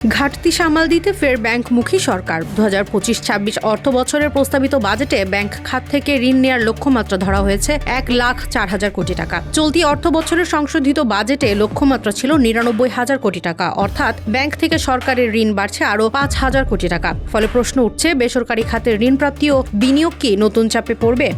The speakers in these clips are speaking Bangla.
ঘাটতি সামাল দিতে ফের ব্যাংকমুখী সরকার ২০২৫-২৬ অর্থ বছরের প্রস্তাবিত বাজেটে ব্যাংক খাত থেকে ঋণ নেওয়ার লক্ষ্যমাত্রা ধরা হয়েছে ১,০৪,০০০ কোটি টাকা। চলতি অর্থ বছরের সংশোধিত বাজেটে লক্ষ্যমাত্রা ছিল ৯৯,০০০ কোটি টাকা, অর্থাৎ ব্যাংক থেকে সরকারের ঋণ বাড়ছে আরও ৫,০০০ কোটি টাকা। ফলে প্রশ্ন উঠছে, বেসরকারি খাতের ঋণ প্রাপ্তি ও বিনিয়োগ কি নতুন চাপে পড়বে?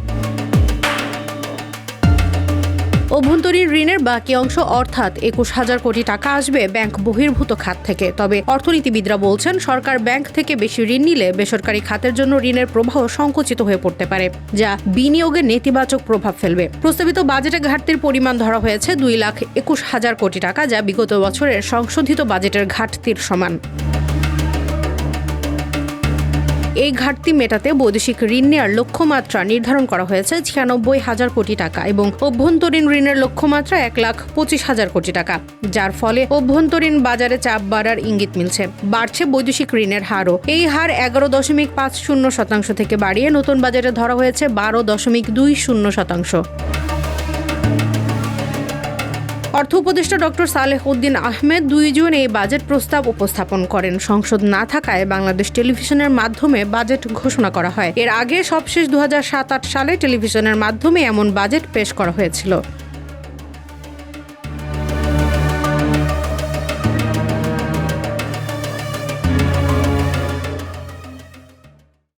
অভ্যন্তরীণ ঋণের বাকি অংশ অর্থাৎ ২১,০০০ কোটি টাকা আসবে ব্যাংক বহির্ভূত খাত থেকে। তবে অর্থনীতিবিদরা বলছেন, সরকার ব্যাংক থেকে বেশি ঋণ নিলে বেসরকারি খাতের জন্য ঋণের প্রবাহ সংকুচিত হয়ে পড়তে পারে, যা বিনিয়োগে নেতিবাচক প্রভাব ফেলবে। প্রস্তাবিত বাজেটে ঘাটতির পরিমাণ ধরা হয়েছে ২,২১,০০০ কোটি টাকা, যা বিগত বছরের সংশোধিত বাজেটের ঘাটতির সমান। এই ঘাটতি মেটাতে বৈদেশিক ঋণ নেওয়ার লক্ষ্যমাত্রা নির্ধারণ করা হয়েছে ৯৬,০০০ কোটি টাকা এবং অভ্যন্তরীণ ঋণের লক্ষ্যমাত্রা ১,২৫,০০০ কোটি টাকা, যার ফলে অভ্যন্তরীণ বাজারে চাপ বাড়ার ইঙ্গিত মিলছে। বাড়ছে বৈদেশিক ঋণের হারও। এই হার ১১.৫০% থেকে বাড়িয়ে নতুন বাজেটে ধরা হয়েছে ১২.২০%। অর্থ উপদেষ্টা ডক্টর সালেহ উদ্দিন আহমেদ ২ জুন এই বাজেট প্রস্তাব উপস্থাপন করেন। সংসদ না থাকায় বাংলাদেশ টেলিভিশনের মাধ্যমে বাজেট ঘোষণা করা হয়। এর আগে সবশেষ ২০০৭-৮ সালে টেলিভিশনের মাধ্যমে এমন বাজেট পেশ করা হয়েছিল।